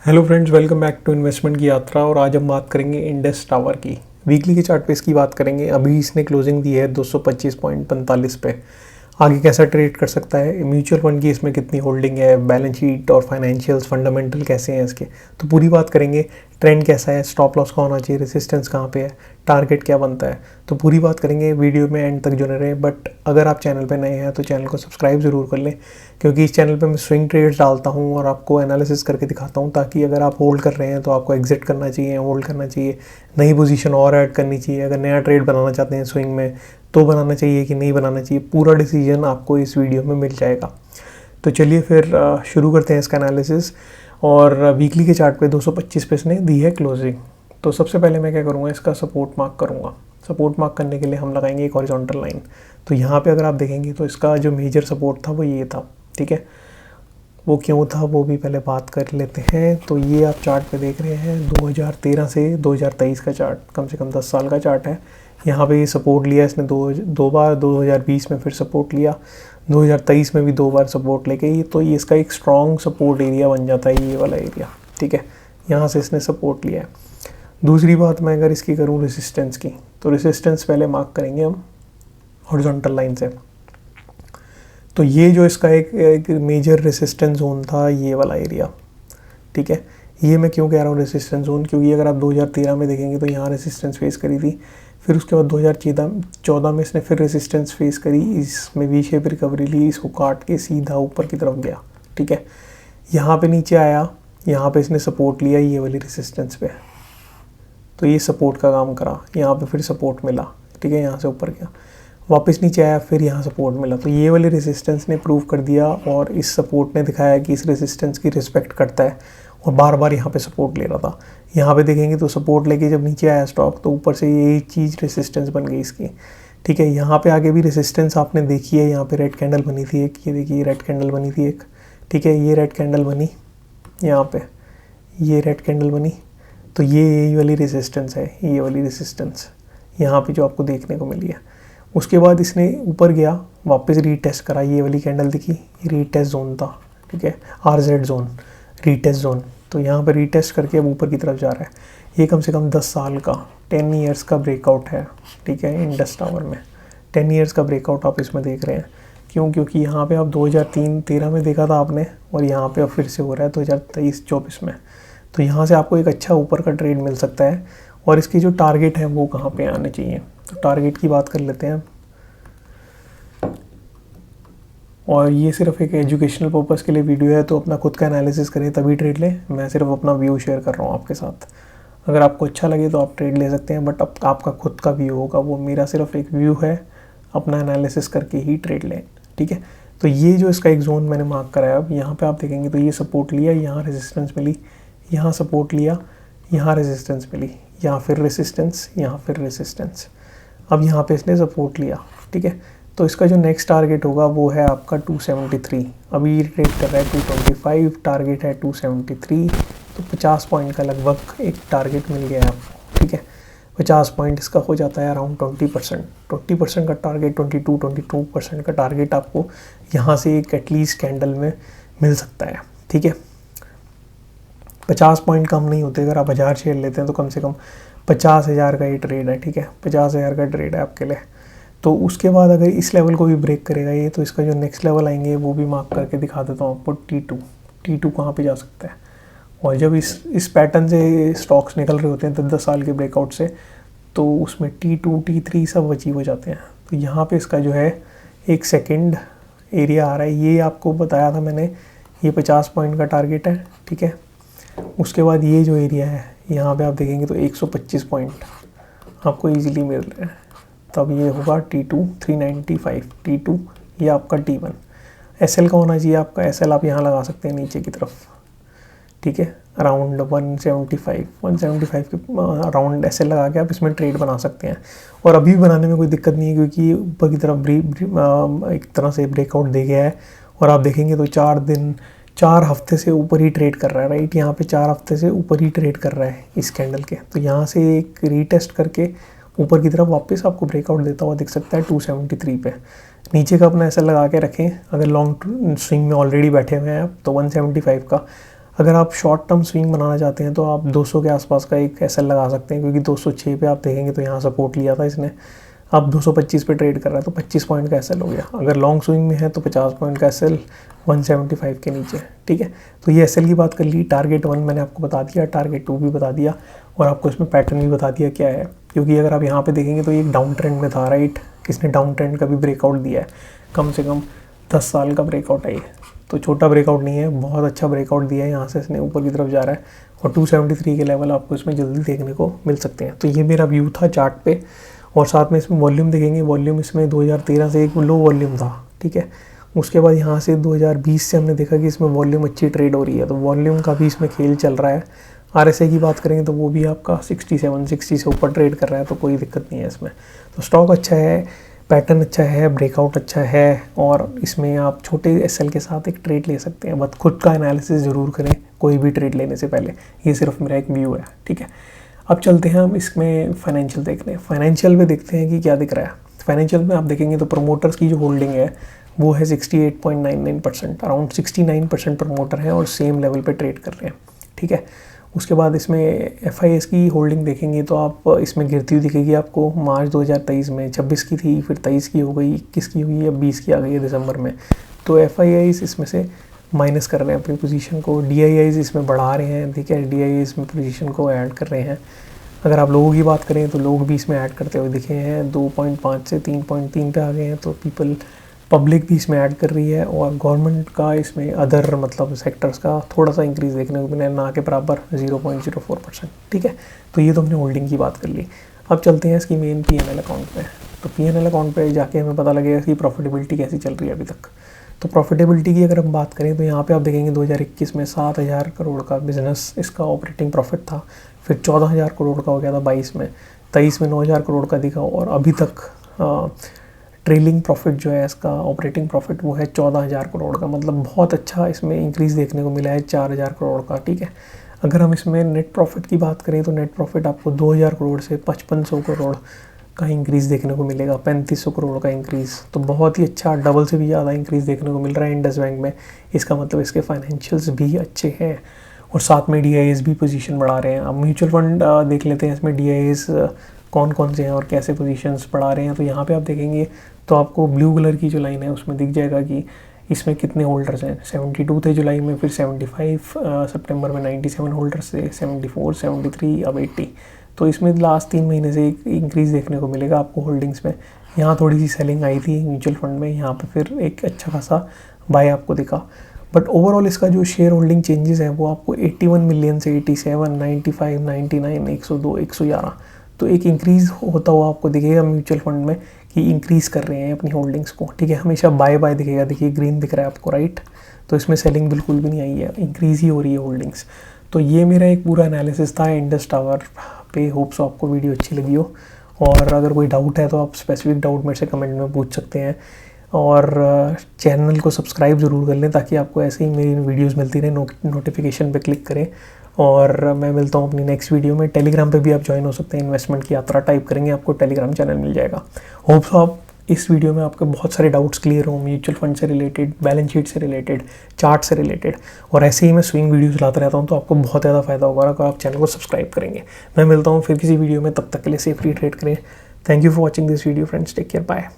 Hello friends, welcome back to investment की यात्रा। और आज हम बात करेंगे इंडस टावर की। वीकली के चार्ट पे इसकी बात करेंगे। अभी इसने क्लोजिंग दी है 225.45 पे। आगे कैसा ट्रेड कर सकता है, म्यूचुअल फंड की इसमें कितनी होल्डिंग है, बैलेंस शीट और फाइनेंशियल्स फंडामेंटल कैसे हैं इसके, तो पूरी बात करेंगे। ट्रेंड कैसा है, स्टॉप लॉस का होना चाहिए, रेसिस्टेंस कहाँ पे है, टारगेट क्या बनता है, तो पूरी बात करेंगे। वीडियो में एंड तक जुड़े रहें। बट अगर आप चैनल पे नए हैं तो चैनल को सब्सक्राइब ज़रूर कर लें, क्योंकि इस चैनल पे मैं स्विंग ट्रेड्स डालता हूँ और आपको एनालिसिस करके दिखाता हूँ, ताकि अगर आप होल्ड कर रहे हैं तो आपको एग्जिट करना चाहिए, होल्ड करना चाहिए, नई पोजीशन और ऐड करनी चाहिए। अगर नया ट्रेड बनाना चाहते हैं स्विंग में तो बनाना चाहिए कि नहीं बनाना चाहिए, पूरा डिसीजन आपको इस वीडियो में मिल जाएगा। तो चलिए फिर शुरू करते हैं इसका एनालिसिस। और वीकली के चार्ट पे 225 पे इसने दी है क्लोजिंग। तो सबसे पहले मैं क्या करूँगा, इसका सपोर्ट मार्क करूँगा। सपोर्ट मार्क करने के लिए हम लगाएंगे एक हॉरिजॉन्टल लाइन। तो यहाँ पे अगर आप देखेंगे तो इसका जो मेजर सपोर्ट था वो ये था, ठीक है। वो क्यों था वो भी पहले बात कर लेते हैं। तो ये आप चार्ट पे देख रहे हैं 2013 से 2023 का चार्ट, कम से कम 10 साल का चार्ट है। यहाँ पे ये सपोर्ट लिया इसने दो बार, 2020 में फिर सपोर्ट लिया, 2023 में भी 2 बार सपोर्ट लेके ये, तो ये इसका एक स्ट्रॉन्ग सपोर्ट एरिया बन जाता है ये वाला एरिया, ठीक है। यहाँ से इसने सपोर्ट लिया है। दूसरी बात मैं अगर इसकी करूँ रेसिस्टेंस की, तो रेसिस्टेंस पहले मार्क करेंगे हम हॉरिजॉन्टल लाइन से। तो ये जो इसका एक मेजर रेसिस्टेंस जोन था ये वाला एरिया, ठीक है। ये मैं क्यों कह रहा हूँ रेसिस्टेंस जोन, क्योंकि अगर आप 2013 में देखेंगे तो यहाँ रेसिस्टेंस फेस करी थी। फिर उसके बाद 2014 में इसने फिर रेसिस्टेंस फेस करी, इसमें वी शेप रिकवरी ली, इसको काट के सीधा ऊपर की तरफ गया, ठीक है। यहाँ पे नीचे आया, यहाँ पे इसने सपोर्ट लिया ये वाली रेसिस्टेंस पे, तो ये सपोर्ट का काम करा। यहाँ पे फिर सपोर्ट मिला, ठीक है, यहाँ से ऊपर गया, वापस नीचे आया, फिर यहाँ सपोर्ट मिला। तो ये वाली रेसिस्टेंस ने प्रूव कर दिया और इस सपोर्ट ने दिखाया कि इस रेसिस्टेंस की रिस्पेक्ट करता है और बार बार यहाँ पे सपोर्ट ले रहा था। यहाँ पे देखेंगे तो सपोर्ट लेके जब नीचे आया स्टॉक, तो ऊपर से यही चीज़ रेसिस्टेंस बन गई इसकी, ठीक है। यहाँ पे आगे भी रेसिस्टेंस आपने देखी है, यहाँ पे रेड कैंडल बनी थी एक, ये देखिए रेड कैंडल बनी थी एक, ठीक है। ये रेड कैंडल बनी, यहाँ पे ये रेड कैंडल बनी, तो ये यही वाली रेसिस्टेंस है, ये वाली रेसिस्टेंस यहाँ पे जो आपको देखने को मिली है। उसके बाद इसने ऊपर गया, वापस रीटेस्ट करा, ये वाली कैंडल दिखी, ये रीटेस्ट जोन था, ठीक है, RZ जोन, रीटेस्ट जोन। तो यहाँ पर रीटेस्ट करके अब ऊपर की तरफ जा रहा है। ये कम से कम 10 साल का, 10 ईयर्स का ब्रेकआउट है, ठीक है, इंडस टावर में 10 ईयर्स का ब्रेकआउट आप इसमें देख रहे हैं। क्यों? क्योंकि यहाँ पे आप 2003-13 में देखा था आपने, और यहाँ पे अब फिर से हो रहा है 2023-24 में। तो यहाँ से आपको एक अच्छा ऊपर का ट्रेड मिल सकता है। और इसकी जो टारगेट है वो कहाँ पे आने चाहिए, तो टारगेट की बात कर लेते हैं। और ये सिर्फ एक एजुकेशनल पर्पज़ के लिए वीडियो है, तो अपना खुद का एनालिसिस करें तभी ट्रेड लें। मैं सिर्फ अपना व्यू शेयर कर रहा हूँ आपके साथ। अगर आपको अच्छा लगे तो आप ट्रेड ले सकते हैं, बट अब आपका खुद का व्यू होगा, वो मेरा सिर्फ एक व्यू है, अपना एनालिसिस करके ही ट्रेड लें, ठीक है। तो ये जो इसका एक जोन मैंने मार्क कराया, अब यहाँ पे आप देखेंगे तो ये सपोर्ट लिया, यहाँ रेजिस्टेंस मिली, यहाँ सपोर्ट लिया, यहाँ रेजिस्टेंस मिली, यहाँ फिर रेजिस्टेंस, यहाँ फिर रेजिस्टेंस, अब यहाँ पे इसने सपोर्ट लिया, ठीक है। तो इसका जो नेक्स्ट टारगेट होगा वो है आपका 273। अभी ये ट्रेड कर रहा है 225, टारगेट है 273। तो 50 पॉइंट का लगभग एक टारगेट मिल गया है आपको, ठीक है। 50 पॉइंट इसका हो जाता है अराउंड 20% का टारगेट, 22% का टारगेट आपको यहाँ से एक एटलीस्ट कैंडल में मिल सकता है, ठीक है। 50 पॉइंट कम नहीं होते। अगर आप 1000 शेयर लेते हैं तो कम से कम 50,000 का ये ट्रेड है, ठीक है, 50,000 का ट्रेड है आपके लिए। तो उसके बाद अगर इस लेवल को भी ब्रेक करेगा ये, तो इसका जो नेक्स्ट लेवल आएंगे वो भी मार्क करके दिखा देता हूँ आपको। T2 कहाँ पे जा सकता है। और जब इस पैटर्न से स्टॉक्स निकल रहे होते हैं 10 साल के ब्रेकआउट से, तो उसमें T2 T3 सब अचीव हो जाते हैं। तो यहाँ पे इसका जो है एक सेकेंड एरिया आ रहा है, ये आपको बताया था मैंने, ये 50 पॉइंट का टारगेट है, ठीक है। उसके बाद ये जो एरिया है यहाँ पे आप देखेंगे तो 125 पॉइंट आपको इजीली मिल रहे हैं। तब ये होगा T2 395, T2 ये आपका T1। SL का होना चाहिए आपका, SL आप यहाँ लगा सकते हैं नीचे की तरफ, ठीक है, अराउंड 175 के अराउंड SL लगा के आप इसमें ट्रेड बना सकते हैं। और अभी बनाने में कोई दिक्कत नहीं है, क्योंकि ऊपर की तरफ एक तरह से ब्रेकआउट दे गया है। और आप देखेंगे तो 4 हफ्ते से ऊपर ही ट्रेड कर रहा है, राइट, यहाँ पे 4 हफ्ते से ऊपर ही ट्रेड कर रहा है इस कैंडल के। तो यहाँ से एक रीटेस्ट करके ऊपर की तरफ वापस आपको ब्रेकआउट देता हुआ दिख सकता है 273 पे। नीचे का अपना ऐसा लगा के रखें, अगर लॉन्ग स्विंग में ऑलरेडी बैठे हुए हैं आप, तो 175 का अगर आप शॉर्ट टर्म स्विंग बनाना चाहते हैं तो आप 200 के आसपास का एक एसएल लगा सकते हैं, क्योंकि 206 पे आप देखेंगे तो यहाँ सपोर्ट लिया था इसने, अब 225 पे ट्रेड कर रहा है तो 25 पॉइंट का एसएल हो गया। अगर लॉन्ग स्विंग में है तो 50 पॉइंट का एसएल 175 के नीचे, ठीक है। तो ये एसएल की बात कर ली। टारगेट 1 मैंने आपको बता दिया, टारगेट 2 भी बता दिया, और आपको इसमें पैटर्न भी बता दिया क्या है। क्योंकि अगर आप यहाँ पे देखेंगे तो एक डाउन ट्रेंड में था, राइट, किसने डाउन ट्रेंड का भी ब्रेकआउट दिया है, कम से कम 10 साल का ब्रेकआउट है ये, तो छोटा ब्रेकआउट नहीं है, बहुत अच्छा ब्रेकआउट दिया है। यहाँ से इसने ऊपर की तरफ जा रहा है और 273 के लेवल आपको इसमें जल्दी देखने को मिल सकते हैं। तो ये मेरा व्यू था चार्ट पे। और साथ में इसमें वॉल्यूम देखेंगे, वॉल्यूम इसमें 2013 से एक लो वॉल्यूम था, ठीक है। उसके बाद यहाँ से 2020 से हमने देखा कि इसमें वॉल्यूम अच्छी ट्रेड हो रही है, तो वॉल्यूम का भी इसमें खेल चल रहा है। RSI की बात करेंगे तो वो भी आपका 67-60 से ऊपर ट्रेड कर रहा है, तो कोई दिक्कत नहीं है इसमें। तो स्टॉक अच्छा है, पैटर्न अच्छा है, ब्रेकआउट अच्छा है, और इसमें आप छोटे एसएल के साथ एक ट्रेड ले सकते हैं। बट खुद का एनालिसिस ज़रूर करें कोई भी ट्रेड लेने से पहले, ये सिर्फ मेरा एक व्यू है, ठीक है। अब चलते हैं हम इसमें फाइनेंशियल देखने। फाइनेंशियल में देखते हैं कि क्या दिख रहा है। फाइनेंशियल में आप देखेंगे तो प्रमोटर्स की जो होल्डिंग है वो है 68.99%, अराउंड 69% प्रमोटर हैं और सेम लेवल पे ट्रेड कर रहे हैं, ठीक है। उसके बाद इसमें FIS की होल्डिंग देखेंगे तो आप इसमें गिरती हुई दिखेगी आपको। मार्च 2023 में 26 की थी, फिर 23 की हो गई, 21 की हुई, अब 20 की आ गई है दिसंबर में। तो FIIs इसमें से माइनस कर रहे हैं अपनी पोजीशन को, DIIs इसमें बढ़ा रहे हैं, ठीक है, DIIs इसमें पोजीशन को ऐड कर रहे हैं। अगर आप लोगों की बात करें तो लोग भी इसमें ऐड करते हुए दिखे हैं, 2.5 से 3.3 पे आ गए हैं। तो पब्लिक भी इसमें ऐड कर रही है, और गवर्नमेंट का इसमें अदर मतलब सेक्टर्स का थोड़ा सा इंक्रीज़ देखने को मिला, ना के बराबर 0.04%, ठीक है। तो ये तो हमने होल्डिंग की बात कर ली। अब चलते हैं इसकी मेन PNL अकाउंट पे। तो PNL अकाउंट पे जाके हमें पता लगेगा कि प्रॉफिटेबिलिटी कैसी चल रही है अभी तक। तो प्रॉफिटेबिलिटी की अगर हम बात करें तो यहाँ पे आप देखेंगे 2021 में 7,000 करोड़ का बिजनेस इसका ऑपरेटिंग प्रॉफिट था, फिर 14,000 करोड़ का हो गया था 22 में, 23 में 9,000 करोड़ का दिखा, और अभी तक ट्रेलिंग प्रॉफिट जो है इसका ऑपरेटिंग प्रॉफिट वो है 14,000 करोड़ का। मतलब बहुत अच्छा इसमें इंक्रीज़ देखने को मिला है 4,000 करोड़ का, ठीक है। अगर हम इसमें नेट प्रॉफिट की बात करें तो नेट प्रॉफिट आपको 2,000 करोड़ से 5,500 करोड़ का इंक्रीज़ देखने को मिलेगा, 3,500 करोड़ का इंक्रीज़। तो बहुत ही अच्छा, डबल से भी ज़्यादा इंक्रीज़ देखने को मिल रहा है इंडस बैंक में। इसका मतलब इसके फाइनेंशियल्स भी अच्छे हैं, और साथ में DIIs भी पोजीशन बढ़ा रहे हैं। अब म्यूचुअल फंड देख लेते हैं, इसमें DIIs कौन कौन से हैं और कैसे पोजीशंस बढ़ा रहे हैं। तो यहाँ पे आप देखेंगे तो आपको ब्लू कलर की जो लाइन है उसमें दिख जाएगा कि इसमें कितने होल्डर्स हैं। 72 थे जुलाई में, फिर 75 सितंबर में, 97 होल्डर्स थे, 74, 73, अब 80। तो इसमें लास्ट 3 महीने से एक इंक्रीज़ देखने को मिलेगा आपको होल्डिंग्स में। यहाँ थोड़ी सी सेलिंग आई थी म्यूचुअल फंड में, यहाँ पे फिर एक अच्छा खासा बाय आपको दिखा। बट ओवरऑल इसका जो शेयर होल्डिंग चेंजेस हैं वो आपको 81 मिलियन से 87, 95, 99, 102, 111, तो एक इंक्रीज़ होता हुआ आपको दिखेगा म्यूचुअल फंड में कि इंक्रीज़ कर रहे हैं अपनी होल्डिंग्स को, ठीक है। हमेशा बाय दिखेगा, देखिए ग्रीन दिख रहा है आपको, राइट। तो इसमें सेलिंग बिल्कुल भी नहीं आई है, इंक्रीज़ ही हो रही है होल्डिंग्स। तो ये मेरा एक पूरा एनालिसिस था इंडस टावर पे। होप सो आपको वीडियो अच्छी लगी हो, और अगर कोई डाउट है तो आप स्पेसिफिक डाउट मेरे से कमेंट में पूछ सकते हैं, और चैनल को सब्सक्राइब ज़रूर कर लें ताकि आपको ऐसे ही मेरी वीडियोस मिलती रहे। नोटिफिकेशन पे क्लिक करें, और मैं मिलता हूँ अपनी नेक्स्ट वीडियो में। टेलीग्राम पे भी आप ज्वाइन हो सकते हैं, इन्वेस्टमेंट की यात्रा टाइप करेंगे आपको टेलीग्राम चैनल मिल जाएगा। होप सो आप इस वीडियो में आपके बहुत सारे डाउट्स क्लियर हों, म्यूचुअल फंड से रिलेटेड, बैलेंस शीट से रिलेटेड, चार्ट से रिलेटेड, और ऐसे ही मैं स्विंग वीडियोस लाता रहता हूँ, तो आपको बहुत ज़्यादा फायदा होगा अगर आप चैनल को सब्सक्राइब करेंगे। मैं मिलता हूँ फिर किसी वीडियो में, तब तक के लिए सेफली ट्रेड करें। Thank you for watching this video friends, take care, bye.